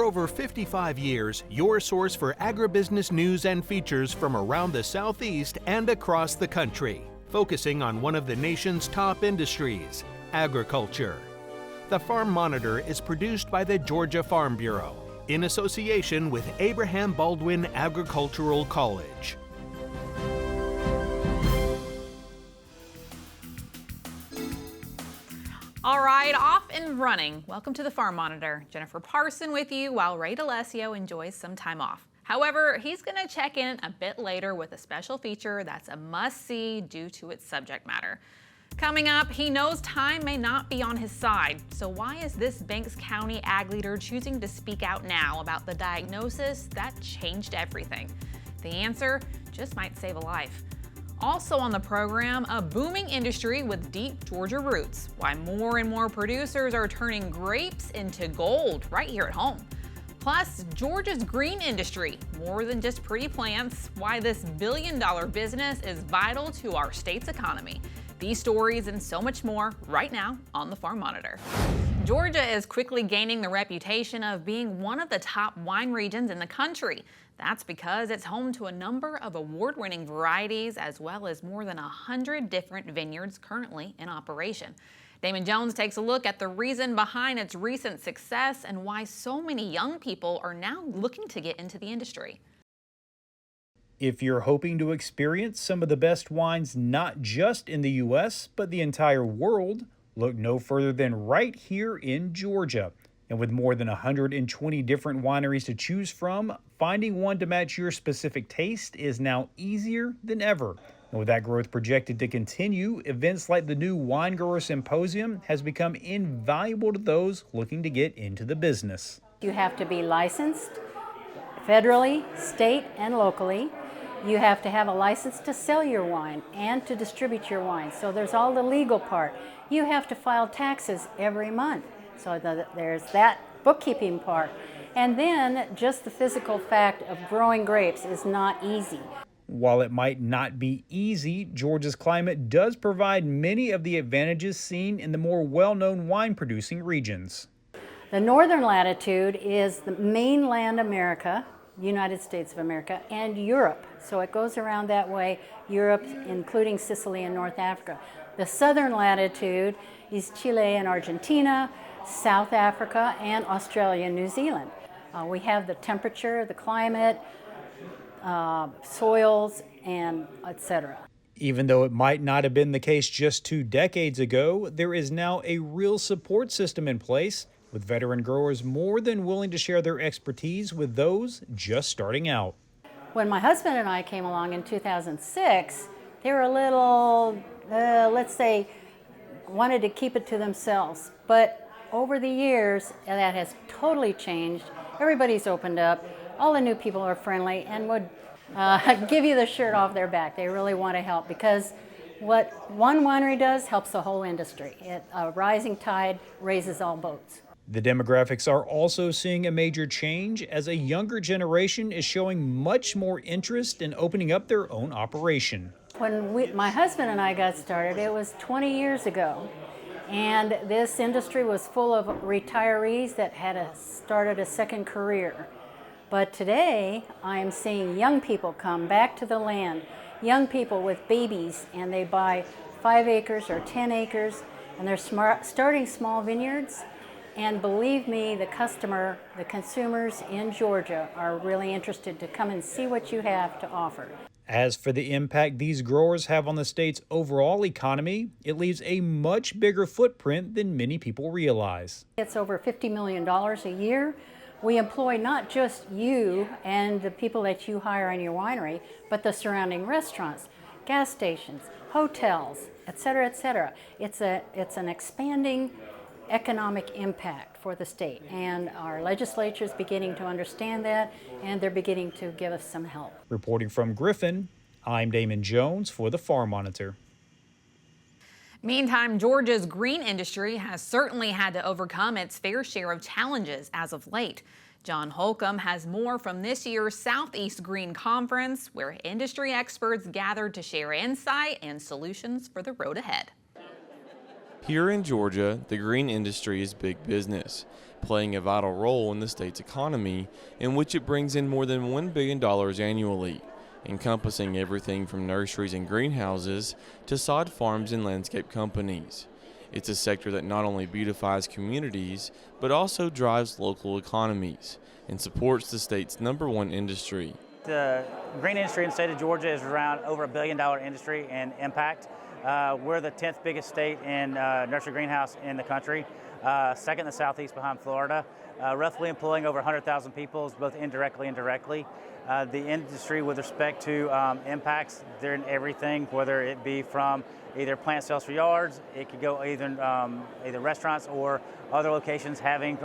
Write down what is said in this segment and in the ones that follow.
over 55 years, your source for agribusiness news and features from around the Southeast and across the country, focusing on one of the nation's top industries, agriculture. The Farm Monitor is produced by the Georgia Farm Bureau in association with Abraham Baldwin Agricultural College. All right, off and running. Welcome to the Farm Monitor. Jennifer Parson with you while Ray Delesio enjoys some time off. However, he's going to check in a bit later with a special feature that's a must-see due to its subject matter. Coming up, he knows time may not be on his side. So why is this Banks County ag leader choosing to speak out now about the diagnosis that changed everything? The answer just might save a life. Also on the program, a booming industry with deep Georgia roots. Why more and more producers are turning grapes into gold right here at home. Plus, Georgia's green industry, more than just pretty plants. Why this billion-dollar business is vital to our state's economy. These stories and so much more right now on the Farm Monitor. Georgia is quickly gaining the reputation of being one of the top wine regions in the country. That's because it's home to a number of award-winning varieties as well as more than 100 different vineyards currently in operation. Damon Jones takes a look at the reason behind its recent success and why so many young people are now looking to get into the industry. If you're hoping to experience some of the best wines not just in the U.S., but the entire world, look no further than right here in Georgia. And with more than 120 different wineries to choose from, finding one to match your specific taste is now easier than ever. And with that growth projected to continue, events like the new Wine Grower Symposium has become invaluable to those looking to get into the business. You have to be licensed federally, state, and locally. You have to have a license to sell your wine and to distribute your wine. So there's all the legal part. You have to file taxes every month. So there's that bookkeeping part. And then just the physical fact of growing grapes is not easy. While it might not be easy, Georgia's climate does provide many of the advantages seen in the more well-known wine-producing regions. The northern latitude is the mainland America, United States of America, and Europe. So it goes around that way, Europe, including Sicily and North Africa. The southern latitude is Chile and Argentina, South Africa, and Australia and New Zealand. We have the temperature, the climate, soils, and etc. Even though it might not have been the case just 2 decades ago, there is now a real support system in place, with veteran growers more than willing to share their expertise with those just starting out. When my husband and I came along in 2006, they were a little, let's say, wanted to keep it to themselves. But over the years, that has totally changed. Everybody's opened up. All the new people are friendly and would give you the shirt off their back. They really want to help because what one winery does helps the whole industry. A rising tide raises all boats. The demographics are also seeing a major change as a younger generation is showing much more interest in opening up their own operation. When my husband and I got started, it was 20 years ago. And this industry was full of retirees that had started a second career. But today, I'm seeing young people come back to the land, young people with babies, and they buy 5 acres or 10 acres, and they're starting small vineyards. And believe me, the consumers in Georgia are really interested to come and see what you have to offer. As for the impact these growers have on the state's overall economy, it leaves a much bigger footprint than many people realize. It's over $50 million a year. We employ not just you and the people that you hire in your winery, but the surrounding restaurants, gas stations, hotels, et cetera, et cetera. It's an expanding economic impact for the state, and our legislature is beginning to understand that, and they're beginning to give us some help. Reporting from Griffin, I'm Damon Jones for the Farm Monitor. Meantime, Georgia's green industry has certainly had to overcome its fair share of challenges as of late. John Holcomb has more from this year's Southeast Green Conference, where industry experts gathered to share insight and solutions for the road ahead. Here in Georgia, the green industry is big business, playing a vital role in the state's economy, in which it brings in more than $1 billion annually, encompassing everything from nurseries and greenhouses to sod farms and landscape companies. It's a sector that not only beautifies communities, but also drives local economies and supports the state's #1 industry. The green industry in the state of Georgia is around over $1 billion industry in impact. We're the 10th biggest state in nursery greenhouse in the country, second in the southeast behind Florida, roughly employing over 100,000 people, both indirectly and directly. The industry with respect to impacts, they're in everything, whether it be from either plant sales for yards, it could go either restaurants or other locations having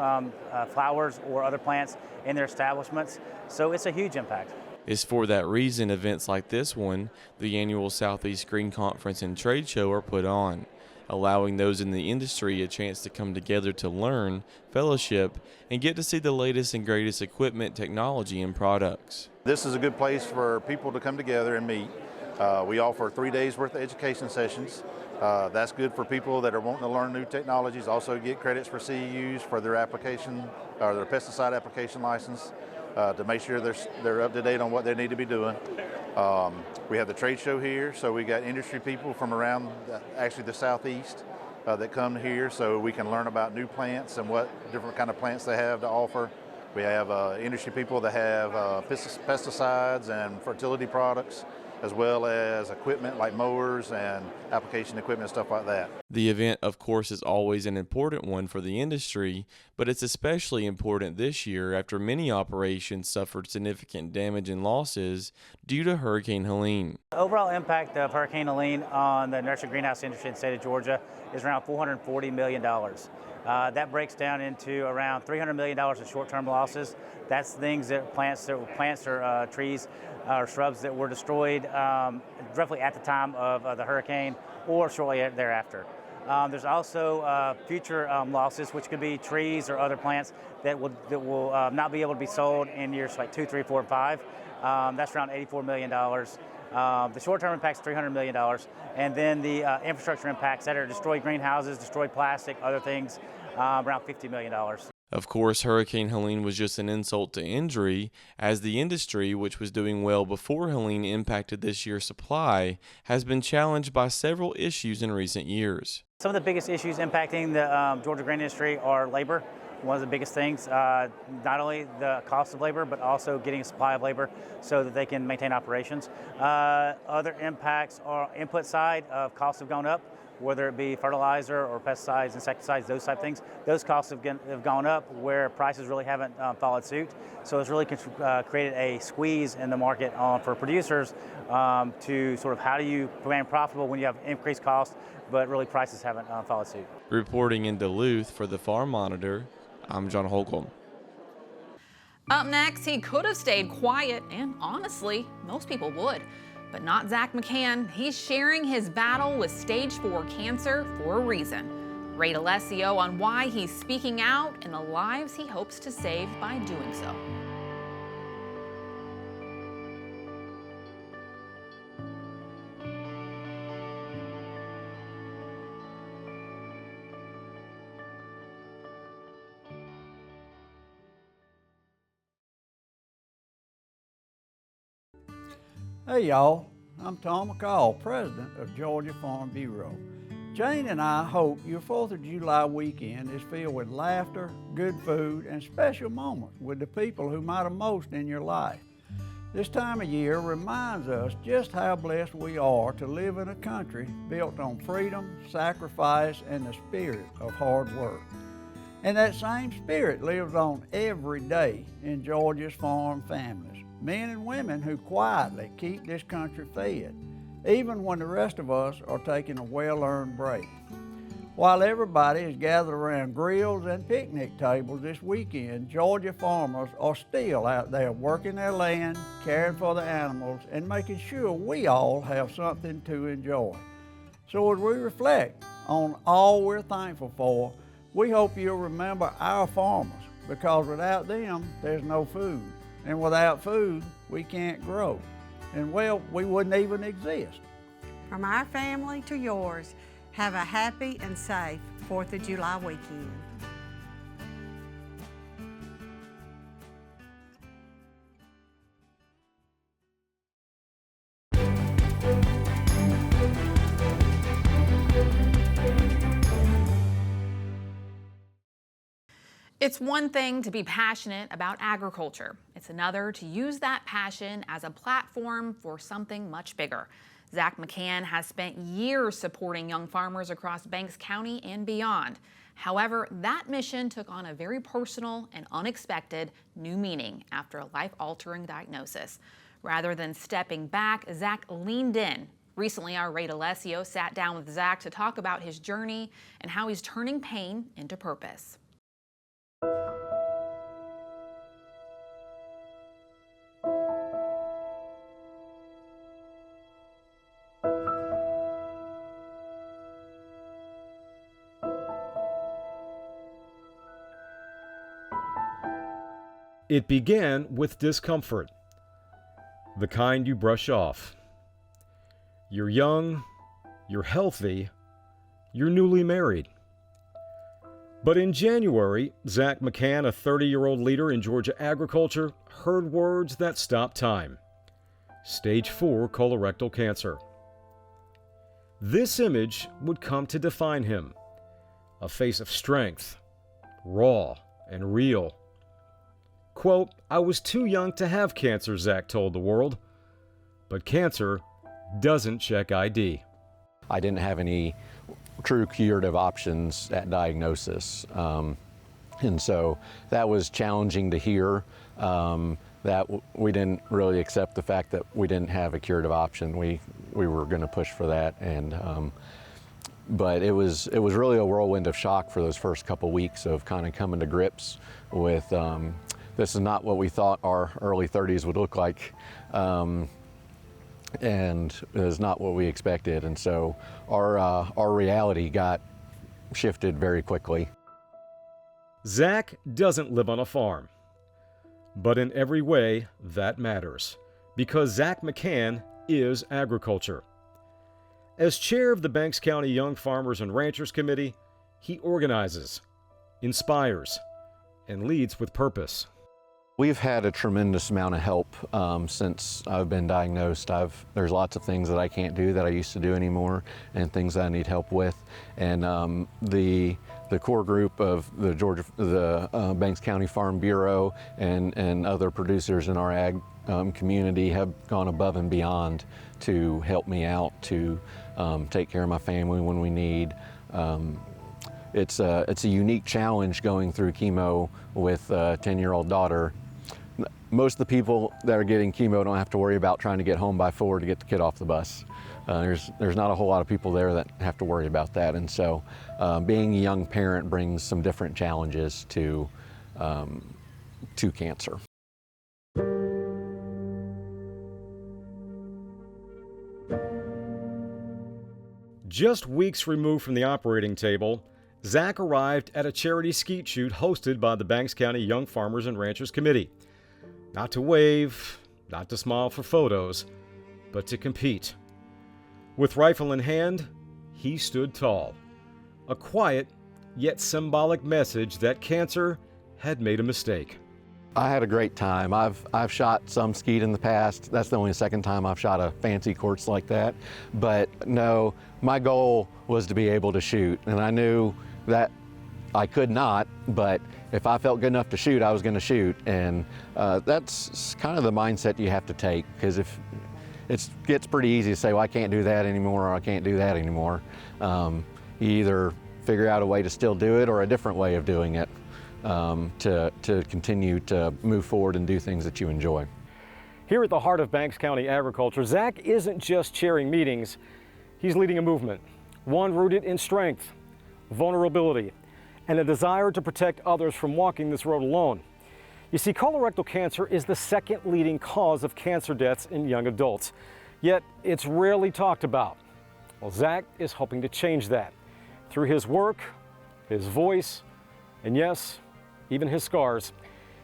flowers or other plants in their establishments. So it's a huge impact. It's for that reason events like this one, the annual Southeast Green Conference and Trade Show, are put on, allowing those in the industry a chance to come together to learn, fellowship, and get to see the latest and greatest equipment, technology, and products. This is a good place for people to come together and meet. We offer 3 days worth of education sessions. That's good for people that are wanting to learn new technologies, also get credits for CEUs for their application or their pesticide application license to make sure they're up to date on what they need to be doing. We have the trade show here, so we got industry people from around actually the southeast that come here so we can learn about new plants and what different kind of plants they have to offer. We have industry people that have pesticides and fertility products, as well as equipment like mowers and application equipment and stuff like that. The event, of course, is always an important one for the industry, but it's especially important this year after many operations suffered significant damage and losses due to Hurricane Helene. The overall impact of Hurricane Helene on the nursery greenhouse industry in the state of Georgia is around $440 million. That breaks down into around $300 million in short-term losses. That's things that plants or trees or shrubs that were destroyed roughly at the time of the hurricane or shortly thereafter. There's also future losses, which could be trees or other plants that will not be able to be sold in years like 2, 3, 4, and 5. That's around $84 million. The short-term impacts $300 million, and then the infrastructure impacts that are destroyed greenhouses, destroyed plastic, other things, around $50 million. Of course, Hurricane Helene was just an insult to injury, as the industry, which was doing well before Helene impacted this year's supply, has been challenged by several issues in recent years. Some of the biggest issues impacting the Georgia grain industry are labor. One of the biggest things, not only the cost of labor, but also getting a supply of labor so that they can maintain operations. Other impacts are input side of costs have gone up, whether it be fertilizer or pesticides, insecticides, those type of things. Those costs have gone up where prices really haven't followed suit. So it's really created a squeeze in the market for producers to sort of how do you remain profitable when you have increased costs, but really prices haven't followed suit. Reporting in Duluth for the Farm Monitor, I'm John Holcomb. Up next, he could have stayed quiet, and honestly, most people would. But not Zach McCann. He's sharing his battle with stage 4 cancer for a reason. Ray Delesio on why he's speaking out and the lives he hopes to save by doing so. Hey y'all, I'm Tom McCall, President of Georgia Farm Bureau. Jane and I hope your 4th of July weekend is filled with laughter, good food, and special moments with the people who matter most in your life. This time of year reminds us just how blessed we are to live in a country built on freedom, sacrifice, and the spirit of hard work. And that same spirit lives on every day in Georgia's farm families. Men and women who quietly keep this country fed, even when the rest of us are taking a well-earned break. While everybody is gathered around grills and picnic tables this weekend, Georgia farmers are still out there working their land, caring for the animals, and making sure we all have something to enjoy. So as we reflect on all we're thankful for, we hope you'll remember our farmers, because without them, there's no food. And without food, we can't grow. And well, we wouldn't even exist. From our family to yours, Have a happy and safe 4th of July weekend. It's one thing to be passionate about agriculture. It's another to use that passion as a platform for something much bigger. Zach McCann has spent years supporting young farmers across Banks County and beyond. However, that mission took on a very personal and unexpected new meaning after a life-altering diagnosis. Rather than stepping back, Zach leaned in. Recently, our Ray Delesio sat down with Zach to talk about his journey and how he's turning pain into purpose. It began with discomfort, the kind you brush off. You're young, you're healthy, you're newly married. But in January, Zach McCann, a 30-year-old leader in Georgia agriculture, heard words that stopped time. Stage 4 colorectal cancer. This image would come to define him. A face of strength, raw and real. Quote, "I was too young to have cancer," Zach told the world. But cancer doesn't check ID. I didn't have any true curative options at diagnosis. And so that was challenging to hear, that we didn't really accept the fact that we didn't have a curative option. We were going to push for that. But it was really a whirlwind of shock for those first couple weeks of kind of coming to grips with this is not what we thought our early 30s would look like, and it is not what we expected. And so our reality got shifted very quickly. Zach doesn't live on a farm, but in every way that matters, because Zach McCann is agriculture. As chair of the Banks County Young Farmers and Ranchers Committee, he organizes, inspires, and leads with purpose. We've had a tremendous amount of help since I've been diagnosed. There's lots of things that I can't do that I used to do anymore, and things that I need help with. And the core group of the Banks County Farm Bureau and other producers in our ag community have gone above and beyond to help me out, to take care of my family when we need. It's a unique challenge going through chemo with a 10-year-old daughter. Most of the people that are getting chemo don't have to worry about trying to get home by 4 to get the kid off the bus. There's not a whole lot of people there that have to worry about that. And so being a young parent brings some different challenges to cancer. Just weeks removed from the operating table, Zach arrived at a charity skeet shoot hosted by the Banks County Young Farmers and Ranchers Committee. Not to wave, not to smile for photos, but to compete. With rifle in hand, he stood tall. A quiet, yet symbolic message that cancer had made a mistake. I had a great time. I've shot some skeet in the past. That's the only second time I've shot a fancy course like that. But no, my goal was to be able to shoot, and I knew that I could not, but if I felt good enough to shoot, I was going to shoot. And that's kind of the mindset you have to take, because if it gets pretty easy to say, well, I can't do that anymore, or I can't do that anymore. You either figure out a way to still do it or a different way of doing it to continue to move forward and do things that you enjoy. Here at the heart of Banks County agriculture, Zach isn't just chairing meetings, he's leading a movement, one rooted in strength, vulnerability, and a desire to protect others from walking this road alone. You see, colorectal cancer is the second leading cause of cancer deaths in young adults, yet it's rarely talked about. Well, Zach is hoping to change that through his work, his voice, and yes, even his scars.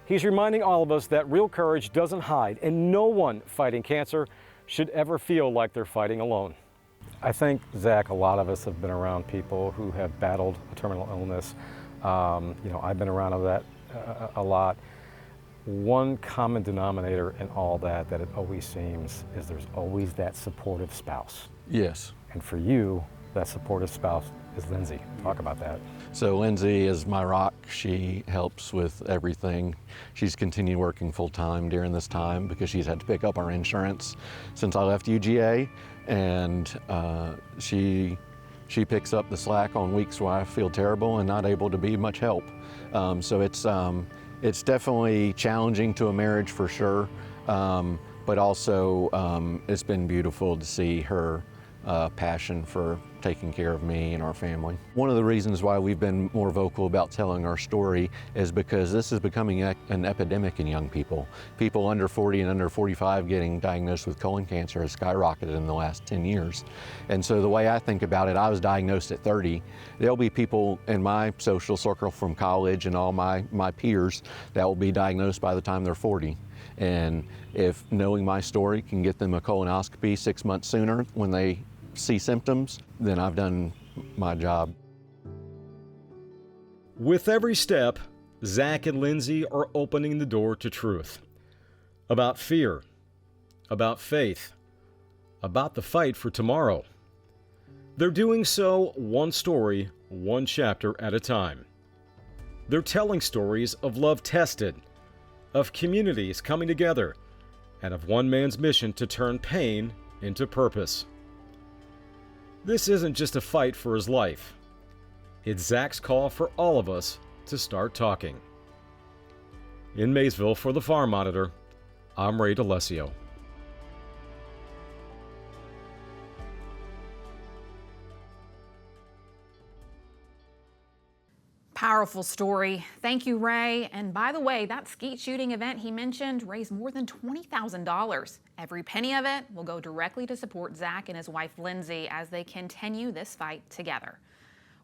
He's reminding all of us that real courage doesn't hide, and no one fighting cancer should ever feel like they're fighting alone. I think, Zach, a lot of us have been around people who have battled a terminal illness. I've been around that a lot. One common denominator in all that it always seems is there's always that supportive spouse. Yes. And for you, that supportive spouse is Lindsay. Talk about that. So Lindsay is my rock. She helps with everything. She's continued working full time during this time because she's had to pick up our insurance since I left UGA, and she picks up the slack on weeks where I feel terrible and not able to be much help. So it's definitely challenging to a marriage for sure, but also it's been beautiful to see her passion for taking care of me and our family. One of the reasons why we've been more vocal about telling our story is because this is becoming an epidemic in young people. People under 40 and under 45 getting diagnosed with colon cancer has skyrocketed in the last 10 years. And so the way I think about it, I was diagnosed at 30. There'll be people in my social circle from college and all my peers that will be diagnosed by the time they're 40. And if knowing my story can get them a colonoscopy 6 months sooner when they see symptoms, then I've done my job. With every step, Zach and Lindsay are opening the door to truth. About fear, about faith, about the fight for tomorrow. They're doing so one story, one chapter at a time. They're telling stories of love tested, of communities coming together, and of one man's mission to turn pain into purpose. This isn't just a fight for his life. It's Zach's call for all of us to start talking. In Maysville for the Farm Monitor, I'm Ray Delesio. Powerful story. Thank you, Ray. And by the way, that skeet shooting event he mentioned raised more than $20,000. Every penny of it will go directly to support Zach and his wife, Lindsay, as they continue this fight together.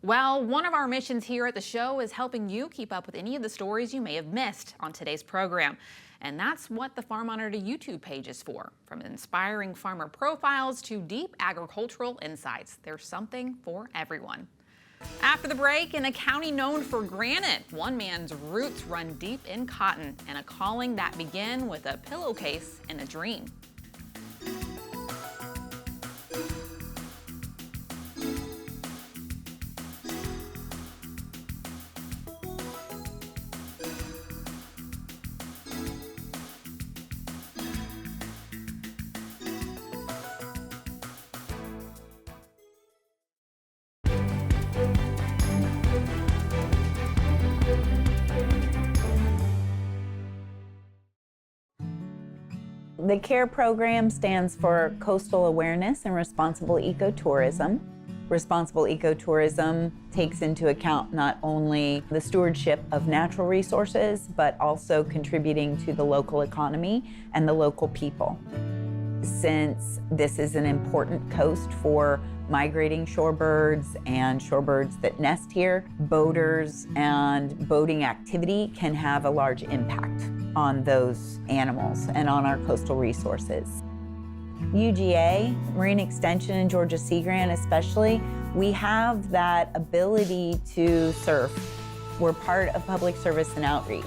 Well, one of our missions here at the show is helping you keep up with any of the stories you may have missed on today's program. And that's what the Farm Monitor YouTube page is for. From inspiring farmer profiles to deep agricultural insights, there's something for everyone. After the break, in a county known for granite, one man's roots run deep in cotton and a calling that began with a pillowcase and a dream. The CARE program stands for Coastal Awareness and Responsible Ecotourism. Responsible ecotourism takes into account not only the stewardship of natural resources, but also contributing to the local economy and the local people. Since this is an important coast for migrating shorebirds and shorebirds that nest here, boaters and boating activity can have a large impact on those animals and on our coastal resources. UGA, Marine Extension, and Georgia Sea Grant especially, we have that ability to surf. We're part of public service and outreach.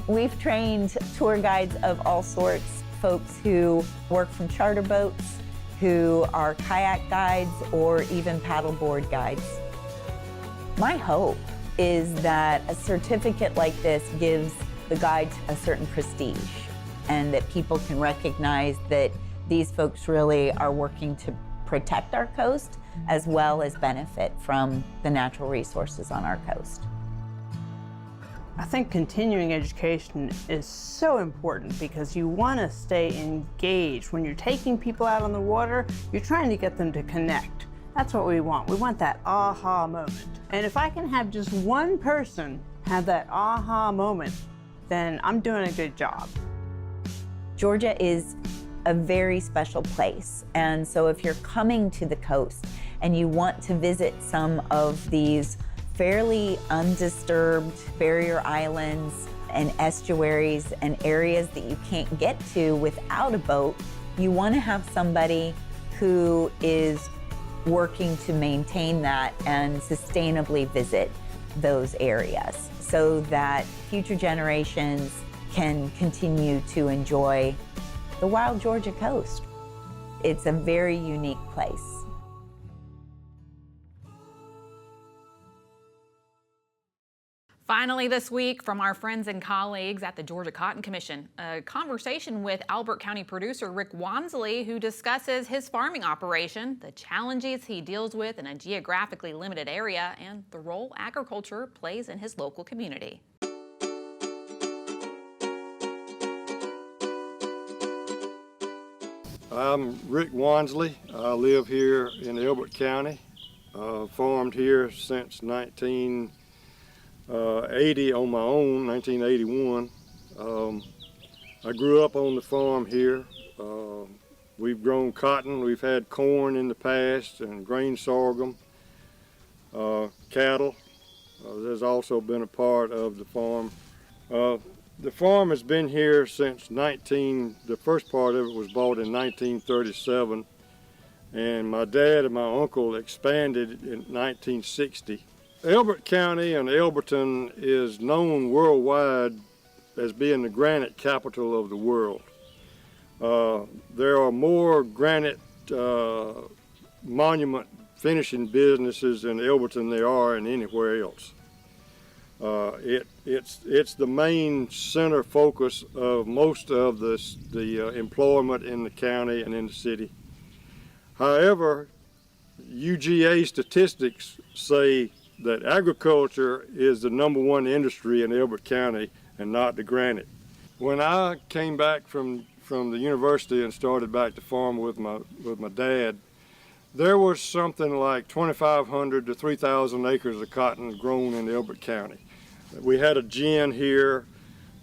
We've trained tour guides of all sorts, folks who work from charter boats, who are kayak guides, or even paddleboard guides. My hope is that a certificate like this gives the guides a certain prestige, and that people can recognize that these folks really are working to protect our coast as well as benefit from the natural resources on our coast. I think continuing education is so important because you want to stay engaged. When you're taking people out on the water, you're trying to get them to connect. That's what we want. We want that aha moment. And if I can have just one person have that aha moment, then I'm doing a good job. Georgia is a very special place. And so if you're coming to the coast and you want to visit some of these fairly undisturbed barrier islands and estuaries and areas that you can't get to without a boat, you want to have somebody who is working to maintain that and sustainably visit those areas so that future generations can continue to enjoy the wild Georgia coast. It's a very unique place. Finally this week, from our friends and colleagues at the Georgia Cotton Commission, a conversation with Albert County producer Rick Wansley, who discusses his farming operation, the challenges he deals with in a geographically limited area, and the role agriculture plays in his local community. I'm Rick Wansley. I live here in Elbert County. Farmed here since 1980 on my own, 1981. I grew up on the farm here. We've grown cotton, we've had corn in the past and grain sorghum, cattle. There's also been a part of the farm. The farm has been here since the first part of it was bought in 1937, and my dad and my uncle expanded in 1960. Elbert County and Elberton is known worldwide as being the granite capital of the world. There are more granite monument finishing businesses in Elberton than there are in anywhere else. It's the main center focus of most of the employment in the county and in the city. However, UGA statistics say that agriculture is the #1 industry in Elbert County and not the granite. When I came back from the university and started back to farm with my dad, there was something like 2,500 to 3,000 acres of cotton grown in Elbert County. We had a gin here.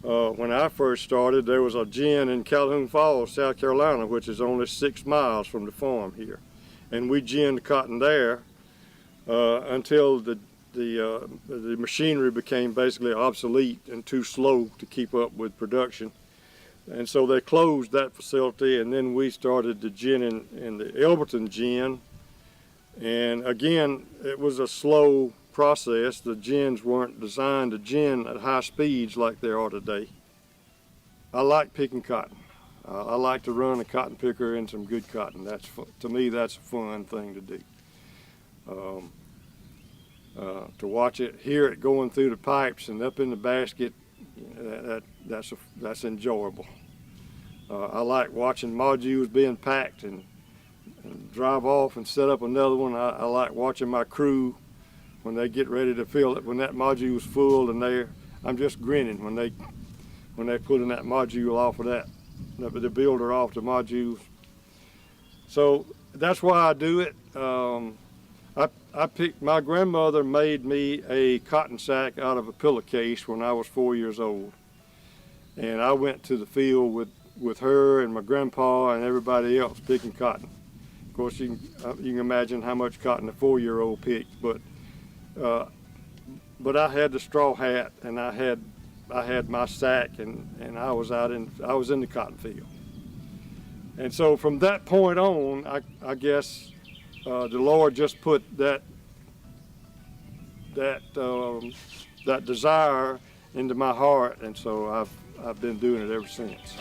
When I first started, there was a gin in Calhoun Falls, South Carolina, which is only 6 miles from the farm here. And we ginned cotton there until the machinery became basically obsolete and too slow to keep up with production. And so they closed that facility, and then we started the ginning in the Elberton gin. And again, it was a slow process. The gins weren't designed to gin at high speeds like they are today. I like picking cotton. I like to run a cotton picker in some good cotton. To me, that's a fun thing to do. To watch it, hear it going through the pipes and up in the basket, that's enjoyable. I like watching modules being packed and drive off and set up another one. I like watching my crew when they get ready to fill it. When that module's full, and I'm just grinning when they pulling that module off of the builder off the modules. So that's why I do it. My grandmother made me a cotton sack out of a pillowcase when I was 4 years old. And I went to the field with her and my grandpa and everybody else picking cotton. Of course, you can imagine how much cotton a 4-year-old picked, but I had the straw hat and I had my sack and I was in the cotton field. And so from that point on, I guess the Lord just put that desire into my heart, and so I've been doing it ever since.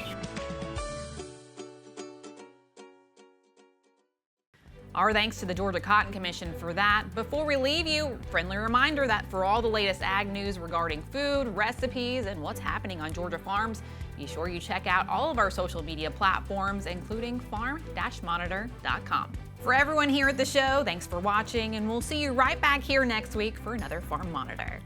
Our thanks to the Georgia Cotton Commission for that. Before we leave you, friendly reminder that for all the latest ag news regarding food, recipes, and what's happening on Georgia farms, be sure you check out all of our social media platforms, including farm-monitor.com. For everyone here at the show, thanks for watching, and we'll see you right back here next week for another Farm Monitor.